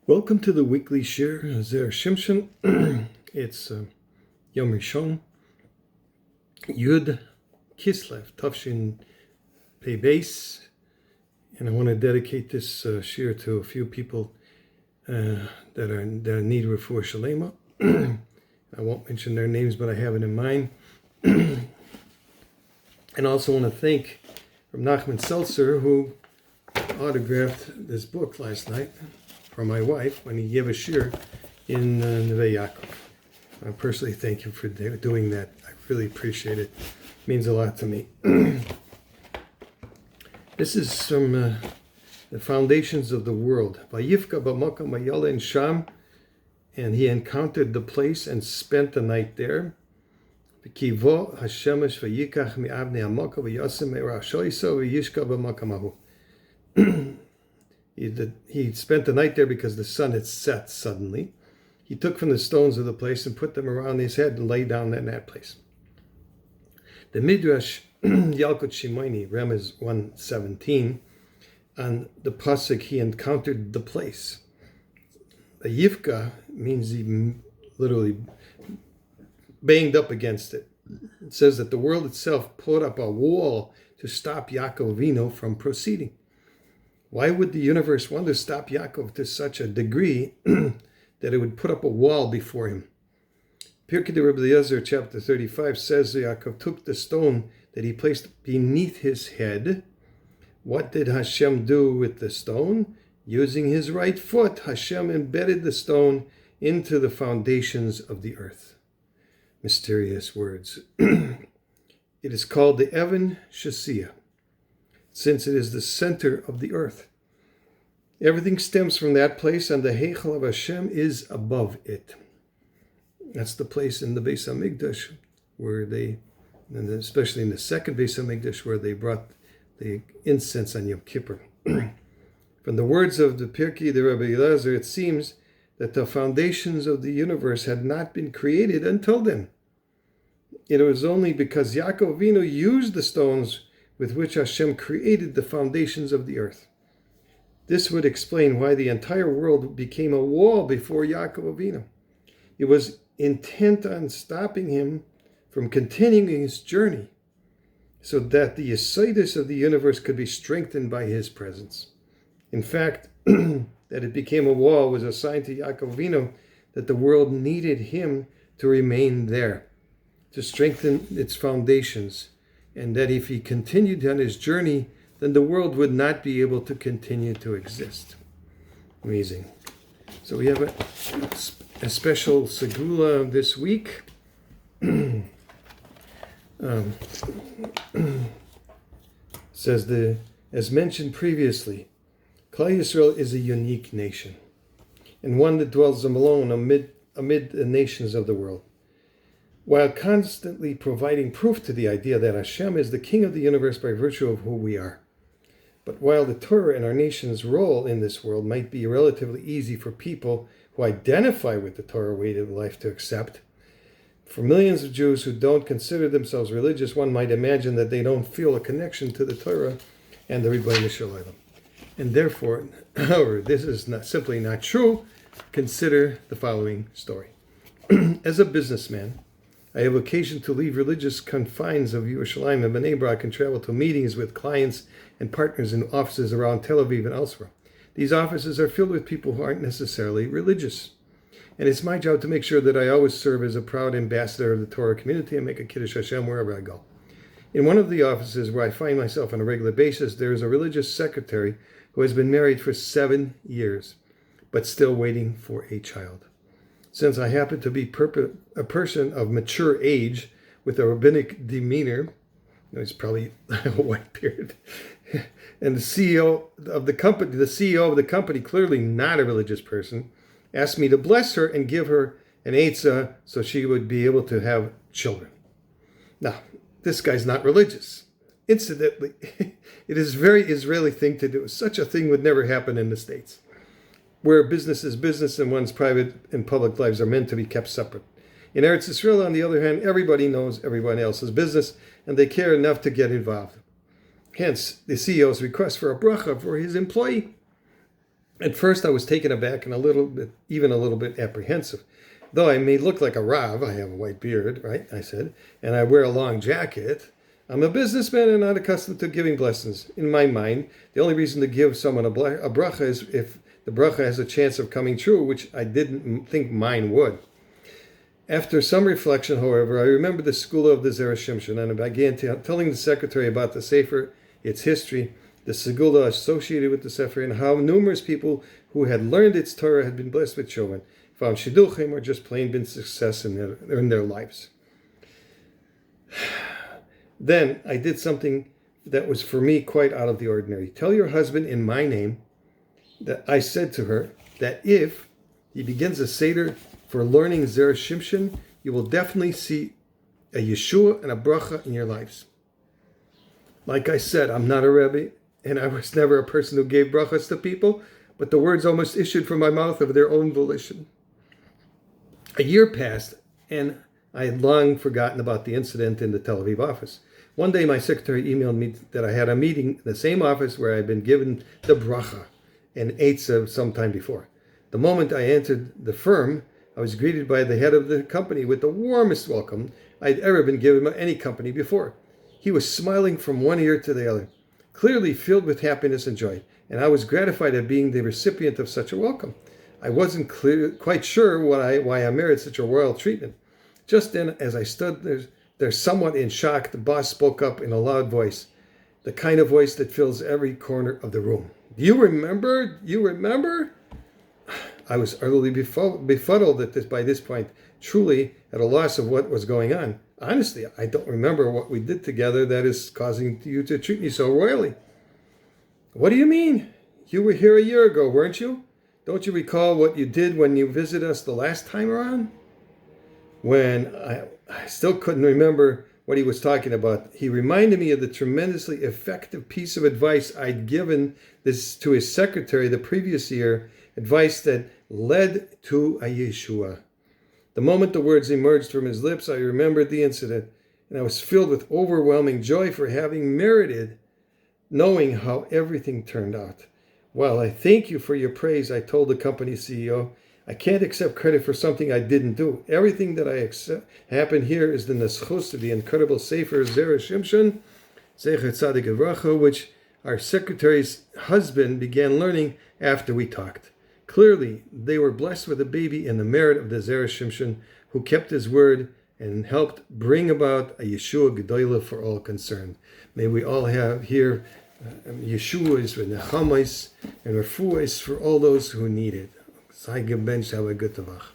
Welcome to the weekly shir Zer Shimshon. It's Yom Rishon, Yud Kislev, Tafshin Pei Beis, and I want to dedicate this shir to a few people that are in need of refuah shalema. I won't mention their names, but I have it in mind. And also want to thank from Nachman Seltzer, who autographed this book last night for my wife when he gave a shir in VaYeitzei. I personally thank him for doing that. I really appreciate it. It means a lot to me. This is from the foundations of the world. Vayifka b'makam vayalen sham, and he encountered the place and spent the night there. V'kivo hashemesh vayikach mi'avnei hamakam v'yasem me'rashoyso v'yishka b'makam hahu. He spent the night there because the sun had set suddenly. He took from the stones of the place and put them around his head and lay down in that place. The Midrash Yalkut Shimoni, Remez 1:17, on the pasuk he encountered the place. The Yifka means he literally banged up against it. It says that the world itself put up a wall to stop Yaakov Avinu from proceeding. Why would the universe want to stop Yaakov to such a degree that it would put up a wall before him? Pirkei de Rabbi Eliezer, chapter 35, says Yaakov took the stone that he placed beneath his head. What did Hashem do with the stone? Using his right foot, Hashem embedded the stone into the foundations of the earth. Mysterious words. It is called the Evan Shasiah, since it is the center of the earth. Everything stems from that place, and the Heichal of Hashem is above it. That's the place in the Beis HaMikdash where they, and especially in the second Beis HaMikdash, where they brought the incense on Yom Kippur. From the words of the Pirkei de Rabbi Eliezer, it seems that the foundations of the universe had not been created until then. It was only because Yaakov Avinu used the stones with which Hashem created the foundations of the earth. This would explain why the entire world became a wall before Yaakov Avinu. It was intent on stopping him from continuing his journey so that the yesodis of the universe could be strengthened by his presence. In fact, that it became a wall was a sign to Yaakov Avinu that the world needed him to remain there, to strengthen its foundations, and that if he continued on his journey, then the world would not be able to continue to exist. Amazing. So we have a special segula this week. Says as mentioned previously, Klal Yisrael is a unique nation, and one that dwells alone amid the nations of the world, while constantly providing proof to the idea that Hashem is the king of the universe by virtue of who we are. But while the Torah and our nation's role in this world might be relatively easy for people who identify with the Torah way of life to accept, for millions of Jews who don't consider themselves religious, one might imagine that they don't feel a connection to the Torah and the Rebbeinu Shalom. And therefore, however, this is simply not true. Consider the following story. As a businessman, I have occasion to leave religious confines of Yerushalayim and Bnei Brak and travel to meetings with clients and partners in offices around Tel Aviv and elsewhere. These offices are filled with people who aren't necessarily religious. And it's my job to make sure that I always serve as a proud ambassador of the Torah community and make a Kiddush Hashem wherever I go. In one of the offices where I find myself on a regular basis, there is a religious secretary who has been married for 7 years, but still waiting for a child. Since I happen to be a person of mature age with a rabbinic demeanor, he's probably a white beard, and the CEO of the company, clearly not a religious person, asked me to bless her and give her an eitzah so she would be able to have children. Now, this guy's not religious. Incidentally, it is a very Israeli thing to do. Such a thing would never happen in the States, where business is business and one's private and public lives are meant to be kept separate. In Eretz Yisrael, on the other hand, everybody knows everyone else's business, and they care enough to get involved. Hence, the CEO's request for a bracha for his employee. At first I was taken aback and even a little bit apprehensive. Though I may look like a Rav, I have a white beard, right, I said, and I wear a long jacket, I'm a businessman and not accustomed to giving blessings. In my mind, the only reason to give someone a bracha is if the bracha has a chance of coming true, which I didn't think mine would. After some reflection, however, I remembered the school of the Zera Shimshon, and I began telling the secretary about the Sefer, its history, the segula associated with the Sefer, and how numerous people who had learned its Torah had been blessed with children, found shidduchim, or just plain been success in their lives. Then I did something that was for me quite out of the ordinary. Tell your husband in my name that I said to her that if he begins a Seder for learning Zera Shimshon, you will definitely see a Yeshua and a bracha in your lives. Like I said, I'm not a Rebbe, and I was never a person who gave brachas to people, but the words almost issued from my mouth of their own volition. A year passed, and I had long forgotten about the incident in the Tel Aviv office. One day my secretary emailed me that I had a meeting in the same office where I had been given the bracha and eitzah sometime before. The moment I entered the firm, I was greeted by the head of the company with the warmest welcome I'd ever been given by any company before. He was smiling from one ear to the other, clearly filled with happiness and joy, and I was gratified at being the recipient of such a welcome. I wasn't quite sure why I merited such a royal treatment. Just then, as I stood there somewhat in shock, the boss spoke up in a loud voice, the kind of voice that fills every corner of the room. Do you remember? You remember? I was utterly befuddled by this point, truly at a loss of what was going on. Honestly, I don't remember what we did together that is causing you to treat me so royally. What do you mean? You were here a year ago, weren't you? Don't you recall what you did when you visited us the last time around? When I still couldn't remember what he was talking about, he reminded me of the tremendously effective piece of advice I'd given to his secretary the previous year, advice that led to a Yeshua. The moment the words emerged from his lips, I remembered the incident, and I was filled with overwhelming joy for having merited, knowing how everything turned out. Well, I thank you for your praise, I told the company CEO. I can't accept credit for something I didn't do. Everything that I accept happened here is the neschus of the incredible Sefer Zera Shimshon, Zecher Tzadik Livracha, which our secretary's husband began learning after we talked. Clearly, they were blessed with a baby in the merit of the Zera Shimshon, who kept his word and helped bring about a Yeshua Gedolah for all concerned. May we all have here Yeshuas with Nechamais and Refuahs for all those who need it. Sei gebencht, have a good Tavach.